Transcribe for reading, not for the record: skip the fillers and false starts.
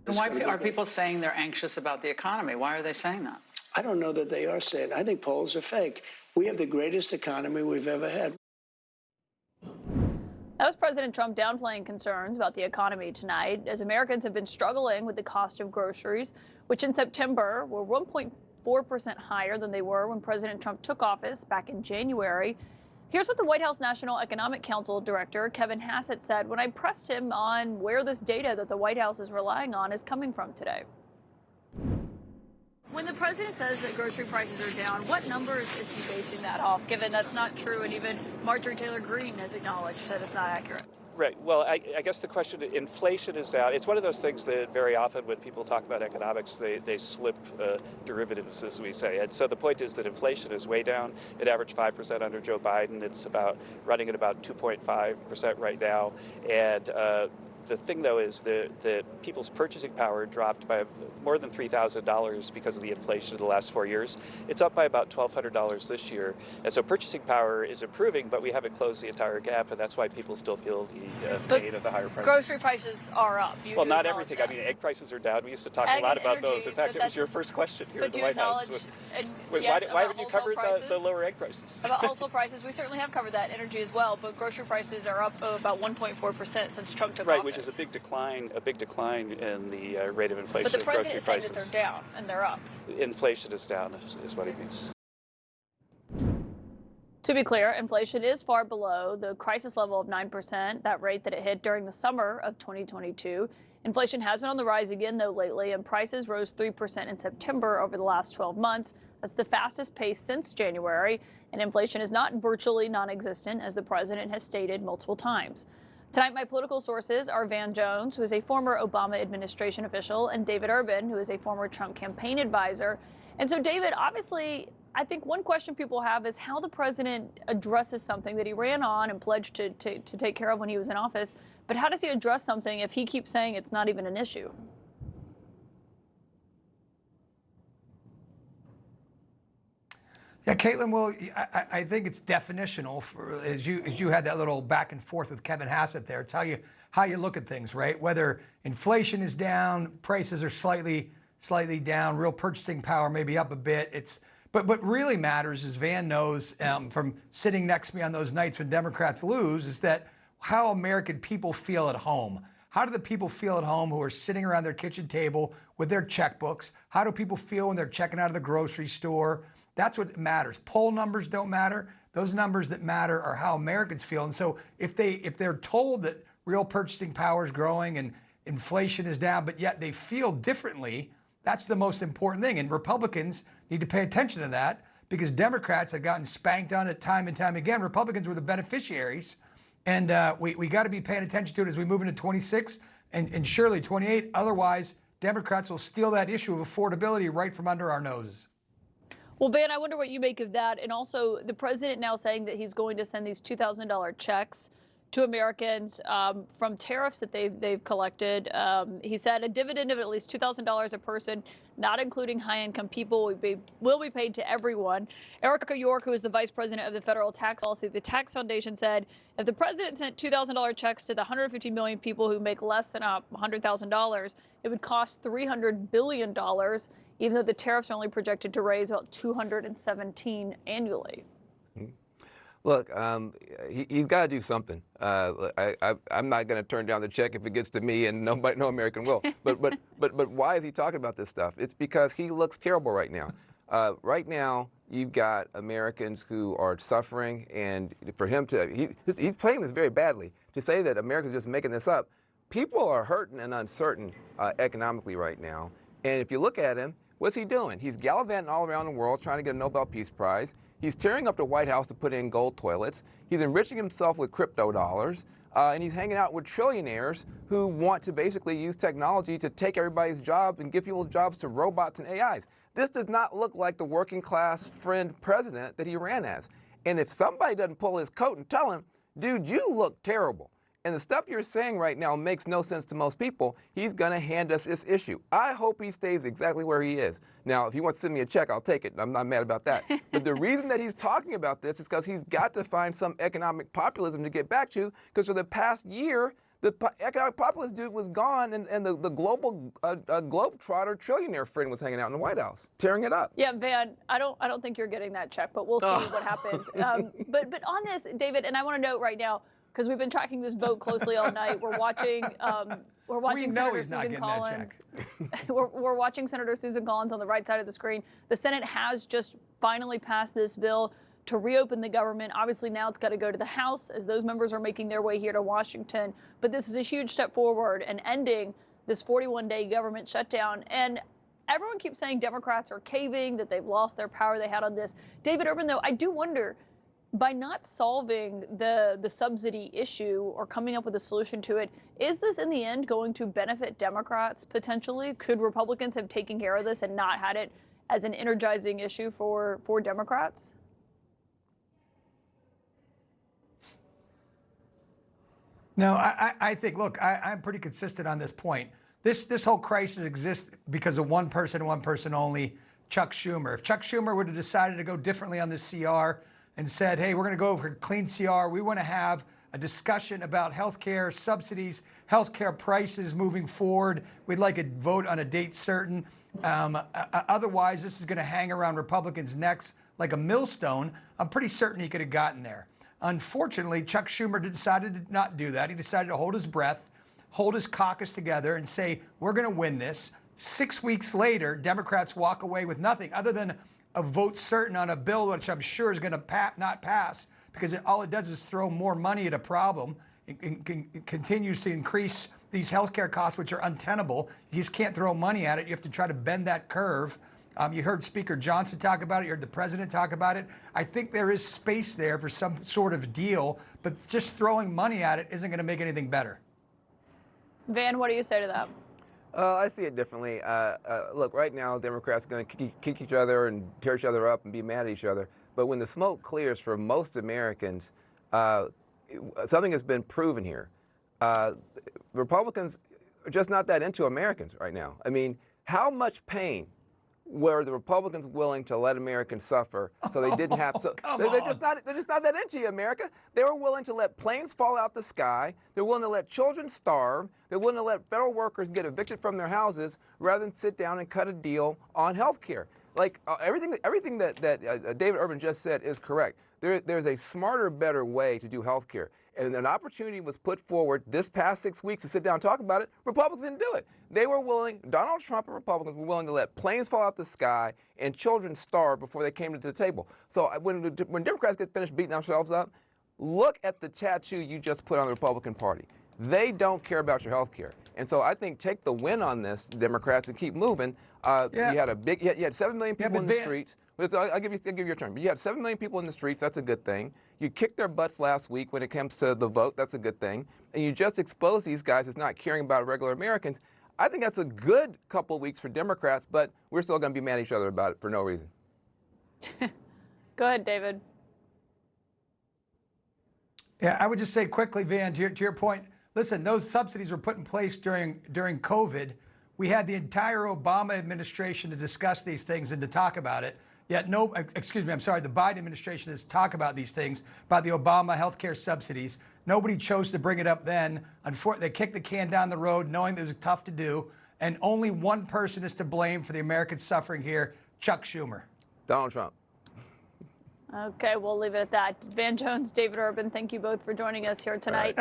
And why are people saying they're anxious about the economy? Why are they saying that? I don't know that they are saying. I think polls are fake. We have the greatest economy we've ever had. That was President Trump downplaying concerns about the economy tonight, as Americans have been struggling with the cost of groceries, which in September were 1.4% higher than they were when President Trump took office back in January. Here's what the White House National Economic Council Director Kevin Hassett said when I pressed him on where this data that the White House is relying on is coming from today. When the president says that grocery prices are down, what numbers is he basing that off, given that's not true, and even Marjorie Taylor Greene has acknowledged that it's not accurate? Right. Well, I guess the question, inflation is down. It's one of those things that very often when people talk about economics, they slip derivatives, as we say. And so the point is that inflation is way down. It averaged 5% under Joe Biden. It's running at about 2.5% right now. And the thing, though, is that people's purchasing power dropped by more than $3,000 because of the inflation of the last 4 years. It's up by about $1,200 this year. And so purchasing power is improving, but we haven't closed the entire gap, and that's why people still feel the pain of the higher prices. Grocery prices are up. Well, not everything. That. I mean, egg prices are down. We used to talk a lot about those. In fact, it was your first question here at the White House. Why haven't you covered the lower egg prices? About household prices, we certainly have covered that. Energy as well, but grocery prices are up about 1.4% since Trump took office. Right, which is a big decline in the rate of inflation. But the president of is grocery saying prices. that they're down and they're up. Inflation is down, is what he means. To be clear, inflation is far below the crisis level of 9%, that rate that it hit during the summer of 2022. Inflation has been on the rise again, though, lately, and prices rose 3% in September over the last 12 months. That's the fastest pace since January, and inflation is not virtually non-existent, as the president has stated multiple times. Tonight, my political sources are Van Jones, who is a former Obama administration official, and David Urban, who is a former Trump campaign advisor. And so, David, obviously, I think one question people have is how the president addresses something that he ran on and pledged to take care of when he was in office. But how does he address something if he keeps saying it's not even an issue? Yeah, Caitlin, well, I think it's definitional for, as you had that little back and forth with Kevin Hassett there. It's how you look at things, right? Whether inflation is down, prices are slightly down, real purchasing power maybe up a bit. But what really matters, as Van knows from sitting next to me on those nights when Democrats lose, is that how American people feel at home. How do the people feel at home who are sitting around their kitchen table with their checkbooks? How do people feel when they're checking out of the grocery store? That's what matters. Poll numbers don't matter. Those numbers that matter are how Americans feel. And so if they're told that real purchasing power is growing and inflation is down, but yet they feel differently, that's the most important thing. And Republicans need to pay attention to that, because Democrats have gotten spanked on it time and time again. Republicans were the beneficiaries. And we got to be paying attention to it as we move into 26 and surely 28. Otherwise, Democrats will steal that issue of affordability right from under our noses. Well, Van, I wonder what you make of that. And also the president now saying that he's going to send these $2,000 checks to Americans from tariffs that they've collected. He said a dividend of at least $2,000 a person, not including high-income people, will be paid to everyone. Erica York, who is the vice president of the Federal Tax Policy, the Tax Foundation, said if the president sent $2,000 checks to the 150 million people who make less than $100,000, it would cost $300 billion, even though the tariffs are only projected to raise about $217 annually. Look, he's got to do something. I'm not going to turn down the check if it gets to me, and no American will. But why is he talking about this stuff? It's because he looks terrible right now. Right now, you've got Americans who are suffering, and for him he's playing this very badly. To say that America's just making this up, people are hurting and uncertain economically right now. And if you look at him, what's he doing? He's gallivanting all around the world trying to get a Nobel Peace Prize. He's tearing up the White House to put in gold toilets. He's enriching himself with crypto dollars. And he's hanging out with trillionaires who want to basically use technology to take everybody's job and give people's jobs to robots and AIs. This does not look like the working class friend president that he ran as. And if somebody doesn't pull his coat and tell him, dude, you look terrible, and the stuff you're saying right now makes no sense to most people, he's going to hand us this issue. I hope he stays exactly where he is. Now, if he wants to send me a check, I'll take it. I'm not mad about that. But the reason that he's talking about this is because he's got to find some economic populism to get back to, because for the past year, The economic populist dude was gone, and the global globetrotter trillionaire friend was hanging out in the White House, tearing it up. Yeah, Van, I don't think you're getting that check, but we'll see what happens. But on this, David, and I want to note right now, because we've been tracking this vote closely all night. We're watching Senator Susan Collins. We're watching Senator Susan Collins on the right side of the screen. The Senate has just finally passed this bill to reopen the government. Obviously, now it's got to go to the House as those members are making their way here to Washington. But this is a huge step forward and ending this 41-day government shutdown. And everyone keeps saying Democrats are caving, that they've lost their power they had on this. David Urban, though, I do wonder, by not solving the subsidy issue or coming up with a solution to it, is this in the end going to benefit Democrats potentially? Could Republicans have taken care of this and not had it as an energizing issue for Democrats? No, I think, look, I'm pretty consistent on this point. This whole crisis exists because of one person and one person only, Chuck Schumer. If Chuck Schumer would have decided to go differently on this CR and said, hey, we're going to go for a clean CR, we want to have a discussion about health care subsidies, health care prices moving forward, we'd like a vote on a date certain. Otherwise, this is going to hang around Republicans' necks like a millstone. I'm pretty certain he could have gotten there. Unfortunately, Chuck Schumer decided to not do that. He decided to hold his breath, hold his caucus together, and say, we're going to win this. 6 weeks later, Democrats walk away with nothing other than a vote certain on a bill, which I'm sure is going to not pass, because all it does is throw more money at a problem. It continues to increase these healthcare costs, which are untenable. You just can't throw money at it. You have to try to bend that curve. You heard Speaker Johnson talk about it. You heard the president talk about it. I think there is space there for some sort of deal, but just throwing money at it isn't going to make anything better. Van, what do you say to that? I see it differently. Look, right now, Democrats are going to kick each other and tear each other up and be mad at each other. But when the smoke clears for most Americans, something has been proven here. Republicans are just not that into Americans right now. I mean, how much pain were the Republicans willing to let Americans suffer so they didn't have to? They're just not that into you, America. They were willing to let planes fall out the sky. They're willing to let children starve. They're willing to let federal workers get evicted from their houses rather than sit down and cut a deal on health care. Like everything that David Urban just said is correct. There's a smarter, better way to do health care. And an opportunity was put forward this past 6 weeks to sit down and talk about it. Republicans didn't do it. They were willing, Donald Trump and Republicans were willing to let planes fall out the sky and children starve before they came to the table. So when Democrats get finished beating themselves up, look at the tattoo you just put on the Republican Party. They don't care about your health care. And so I think take the win on this, Democrats, and keep moving. You had 7 million people in the streets. I'll give you your turn. But you had 7 million people in the streets. That's a good thing. You kicked their butts last week when it comes to the vote. That's a good thing. And you just exposed these guys as not caring about regular Americans. I think that's a good couple of weeks for Democrats, but we're still going to be mad at each other about it for no reason. Go ahead, David. Yeah, I would just say quickly, Van, to your point, listen, those subsidies were put in place during COVID. We had the entire Obama administration to discuss these things and to talk about it. Yet the Biden administration has talked about these things, about the Obama healthcare subsidies. Nobody chose to bring it up then. They kicked the can down the road knowing that it was tough to do. And only one person is to blame for the American suffering here, Chuck Schumer. Donald Trump. Okay, we'll leave it at that. Van Jones, David Urban, thank you both for joining us here tonight.